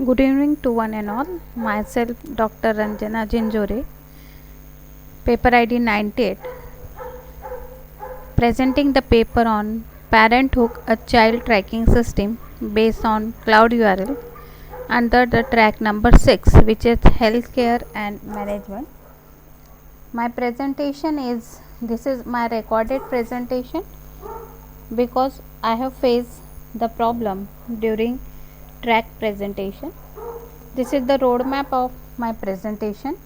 Good evening to one and all. Myself, Dr. Ranjana Jinjore, paper ID 98, presenting the paper on Parenthook, a child tracking system based on Cloud URL under the track number 6, which is healthcare and management. My presentation is this is my recorded presentation because I have faced the problem during track presentation. This is the roadmap of my presentation.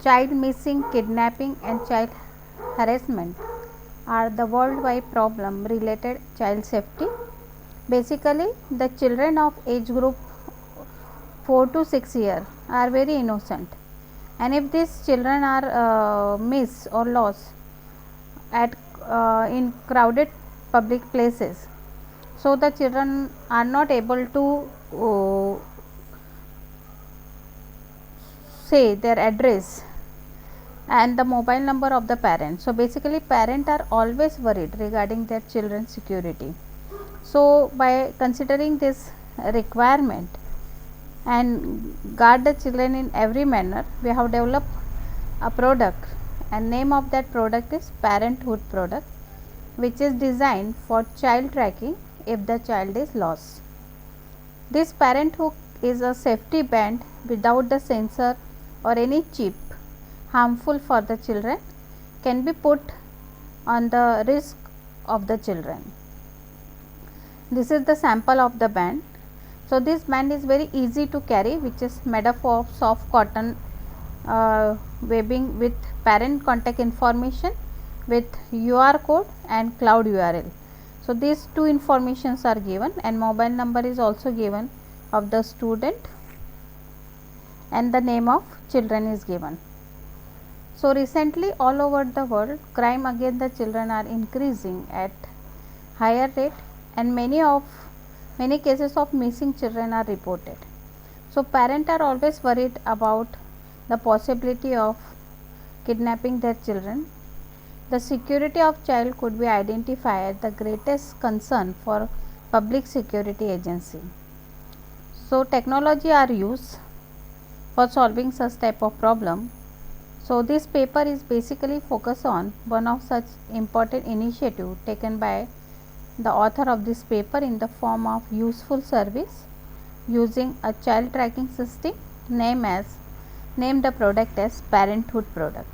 Child missing, kidnapping, and child harassment are the worldwide problem related child safety. Basically, the children of age group 4 to 6 years are very innocent, and if these children are missed or lost at in crowded public places, so the children are not able to say their address and the mobile number of the parent. So basically parents are always worried regarding their children's security. So by considering this requirement and guard the children in every manner, we have developed a product, and name of that product is Parenthood product, which is designed for child tracking if the child is lost. This Parenthood is a safety band without the sensor or any chip harmful for the children, can be put on the wrist of the children. This is the sample of the band. So this band is very easy to carry, which is made up of soft cotton webbing with parent contact information with UR code and cloud URL. So these two informations are given, and mobile number is also given of the student, and the name of children is given. So recently all over the world, crime against the children are increasing at higher rate, and many cases of missing children are reported. So parents are always worried about the possibility of kidnapping their children. The security of child could be identified as the greatest concern for public security agency. So technology are used for solving such type of problem. So this paper is basically focused on one of such important initiative taken by the author of this paper in the form of useful service using a child tracking system name the product as Parenthood product.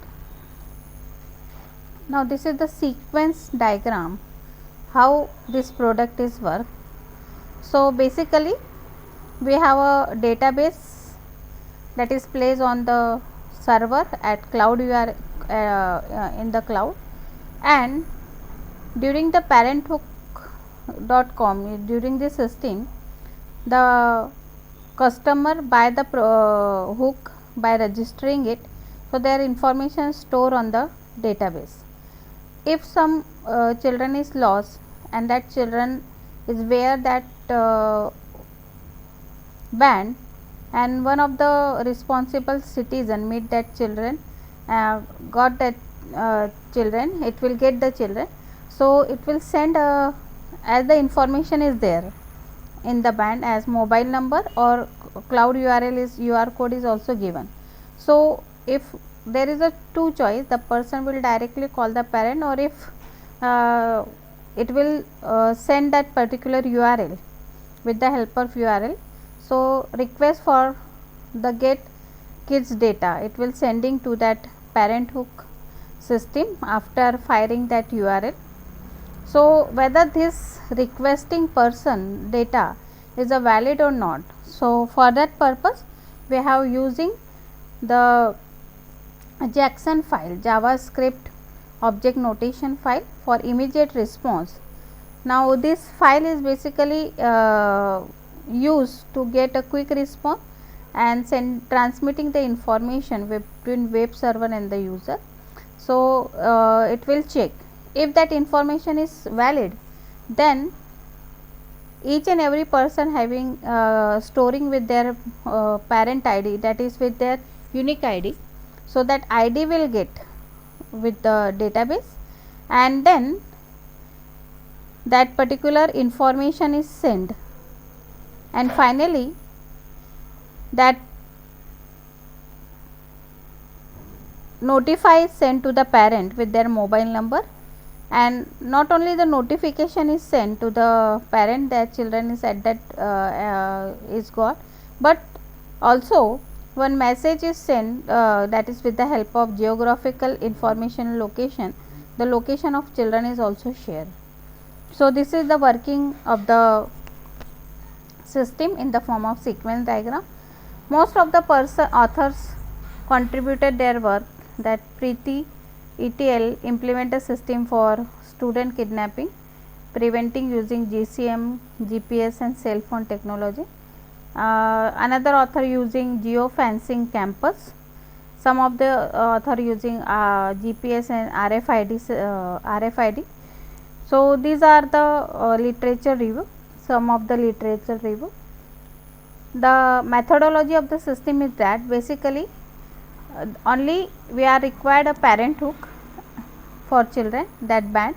Now this is the sequence diagram how this product is work. So basically we have a database that is placed on the server at cloud in the cloud, and during the parenthook.com, during this system, the customer buy the hook by registering it, so their information is stored on the database. If some children is lost and that children is wear that band, and one of the responsible citizen meet that children, got that children, it will get the children, so it will send as the information is there in the band as mobile number or cloud URL is UR code is also given. So if there is a two choice, the person will directly call the parent, or if it will send that particular URL with the help of URL. So request for the get kids data, it will sending to that Parenthook system after firing that URL. So whether this requesting person data is a valid or not, so for that purpose we have using the Jackson file, JavaScript object notation file for immediate response. Now this file is basically used to get a quick response and transmitting the information between web server and the user. So it will check if that information is valid, then each and every person having storing with their parent ID, that is with their unique ID, so that ID will get with the database, and then that particular information is sent And finally, that notify is sent to the parent with their mobile number, and not only the notification is sent to the parent that children is at that is got, but also one message is sent that is with the help of geographical information location. The location of children is also shared. So this is the working of the system in the form of sequence diagram. Most of the authors contributed their work that Preeti ETL implement a system for student kidnapping, preventing using GCM, GPS and cell phone technology. Another author using geofencing campus. Some of the author using GPS and RFID. So these are the literature review. Some of the literature review. The methodology of the system is that basically only we are required a parent hook for children, that band,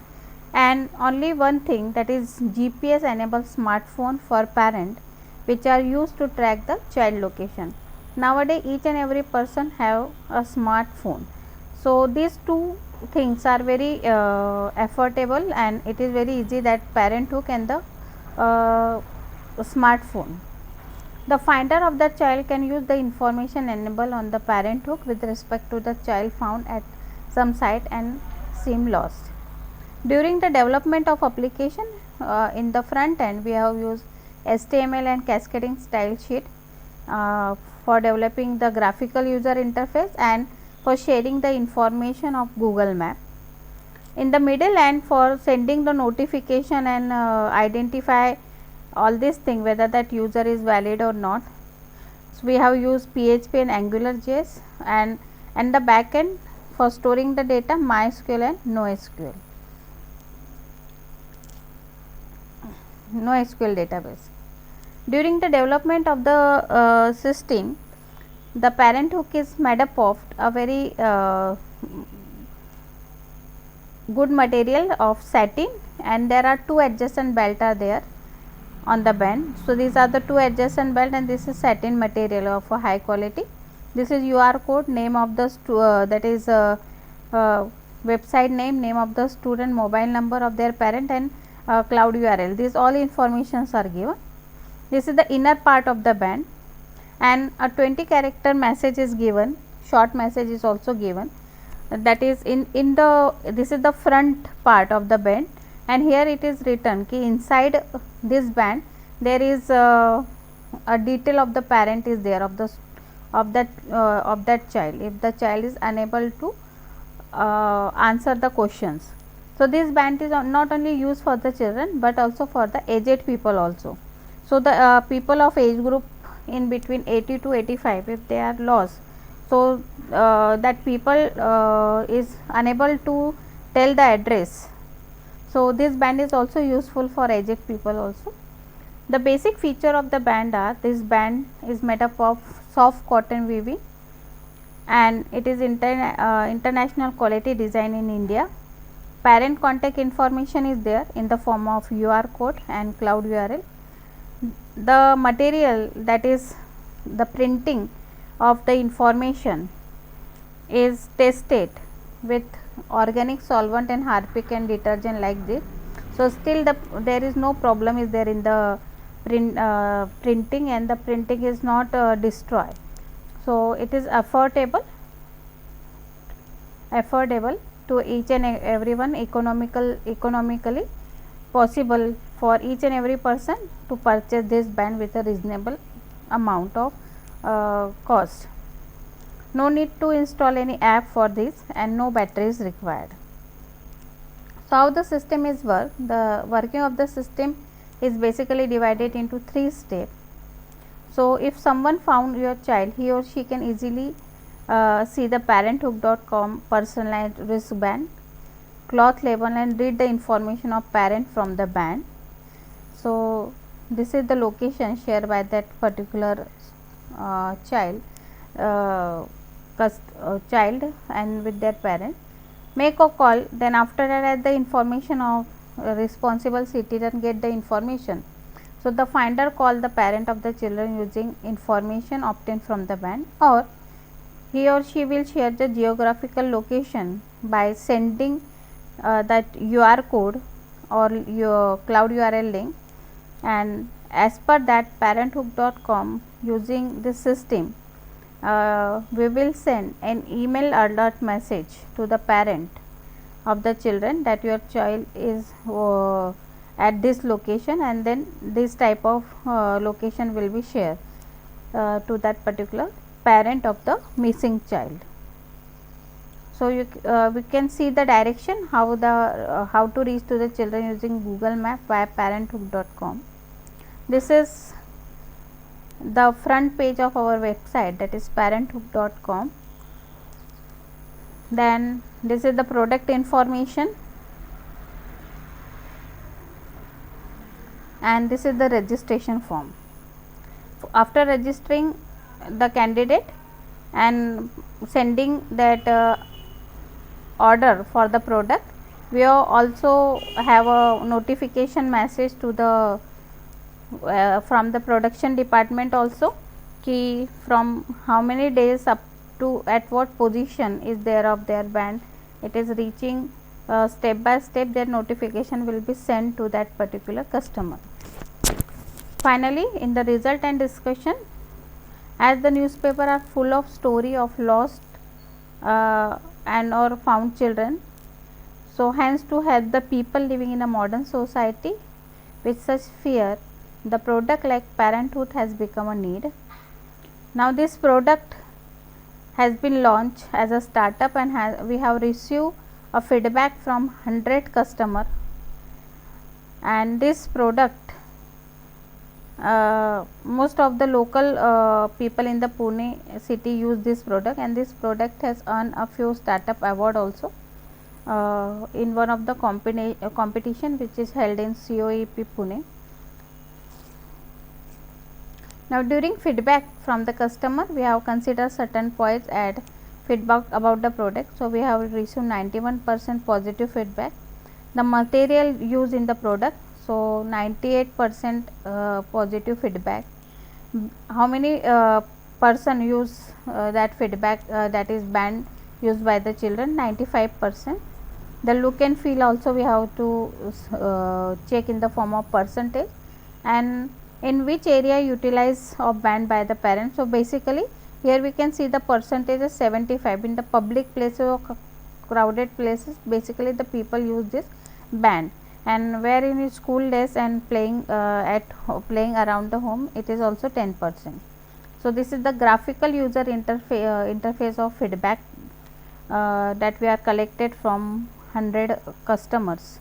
and only one thing, that is GPS enabled smartphone for parent, which are used to track the child location. Nowadays each and every person have a smartphone, so these two things are very affordable, and it is very easy, that parent hook and the smartphone. The finder of the child can use the information enabled on the parent hook with respect to the child found at some site and seem lost. During the development of application, in the front end we have used HTML and cascading style sheet for developing the graphical user interface and for sharing the information of Google Map. In the middle end, for sending the notification and identify all this thing whether that user is valid or not. So we have used PHP and AngularJS, and the back end for storing the data MySQL and NoSQL database. During the development of the system, the parent hook is made up of a very good material of satin, and there are two adjacent belt are there on the band. So these are the two adjacent belt, and this is satin material of a high quality. This is UR code, name of the that is website name of the student, mobile number of their parent, and cloud URL. These all informations are given. This is the inner part of the band, and a 20 character message is given, short message is also given, that is in the, this is the front part of the band, and here it is written ki inside this band there is a detail of the parent is there of that child, if the child is unable to answer the questions. So this band is not only used for the children but also for the aged people also. So the people of age group in between 80 to 85, if they are lost, so that people is unable to tell the address, so this band is also useful for aged people also. The basic feature of the band are, this band is made up of soft cotton weaving, and it is international quality design in India. Parent contact information is there in the form of UR code and cloud URL. The material, that is the printing of the information, is tested with organic solvent and Harpic and detergent like this. So still there is no problem is there in the printing, and the printing is not destroyed. So it is affordable to each and everyone, economically possible for each and every person to purchase this band with a reasonable amount of cost. No need to install any app for this, and no battery is required. So how the system is work? The working of the system is basically divided into 3 steps. So if someone found your child, he or she can easily see the parenthook.com personalized wristband, cloth label, and read the information of parent from the band. So this is the location shared by that particular child and with their parent. Make a call, then after that the information of responsible citizen get the information. So the finder call the parent of the children using information obtained from the band, or he or she will share the geographical location by sending that UR code or your cloud URL link, and as per that parenthook.com using this system we will send an email alert message to the parent of the children that your child is at this location, and then this type of location will be shared to that particular parent of the missing child. So we can see the direction how to reach to the children using Google Map via parenthook.com. This is the front page of our website, that is parenthook.com. Then this is the product information, and this is the registration form. After registering the candidate and sending that order for the product, we also have a notification message to the from the production department also, ki from how many days up to at what position is there of their band it is reaching, step by step their notification will be sent to that particular customer. Finally, in the result and discussion, as the newspaper are full of story of lost and or found children, so hence to help the people living in a modern society with such fear, the product like Parenthood has become a need. Now this product has been launched as a startup, and we have received a feedback from 100 customer, and this product most of the local people in the Pune city use this product, and this product has earned a few startup award also in one of the competition which is held in COEP Pune. Now during feedback from the customer, we have considered certain points at feedback about the product. So we have received 91% positive feedback. The material used in the product, so 98% positive feedback. How many person use that feedback, that is band used by the children? 95%. The look and feel also we have to check in the form of percentage, and in which area utilize of band by the parents. So basically here we can see the percentage is 75. In the public places or crowded places, basically the people use this band, and where in school days and playing around the home, it is also 10%. So this is the graphical user interface of feedback that we are collected from 100 customers.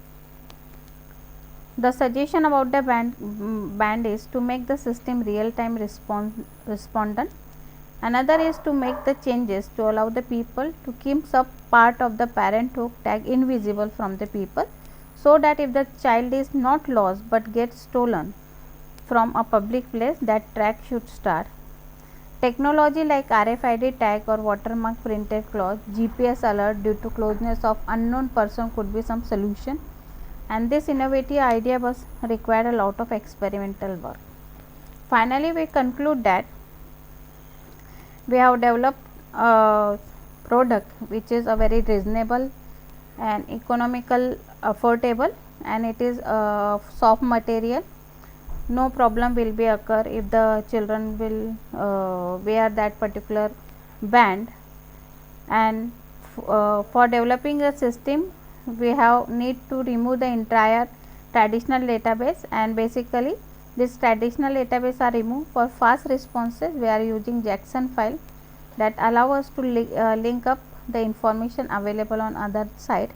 The suggestion about the band is to make the system real time respondent. Another is to make the changes to allow the people to keep some part of the Parenthook tag invisible from the people, so that if the child is not lost but gets stolen from a public place, that track should start. Technology like RFID tag or watermark printed cloth, GPS alert due to closeness of unknown person could be some solution, and this innovative idea was required a lot of experimental work. Finally, we conclude that we have developed a product which is a very reasonable and economical, affordable, and it is a soft material. No problem will be occur if the children will wear that particular band, and for developing a system we have need to remove the entire traditional database, and basically this traditional database are removed. For fast responses, we are using JSON file that allow us to link up the information available on other side.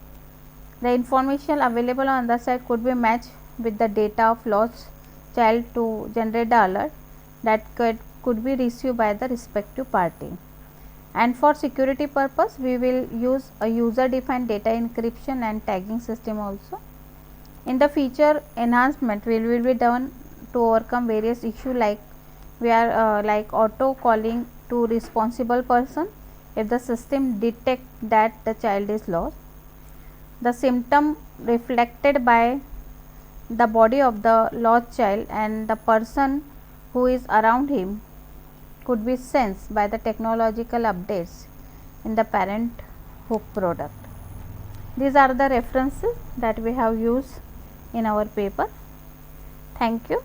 The information available on other side could be matched with the data of lost child to generate the alert that could be received by the respective party. And for security purpose, we will use a user defined data encryption and tagging system also. In the future enhancement, we will be done to overcome various issues like we are like auto calling to responsible person if the system detect that the child is lost. The symptom reflected by the body of the lost child and the person who is around him could be sensed by the technological updates in the parent hook product. These are the references that we have used in our paper. Thank you.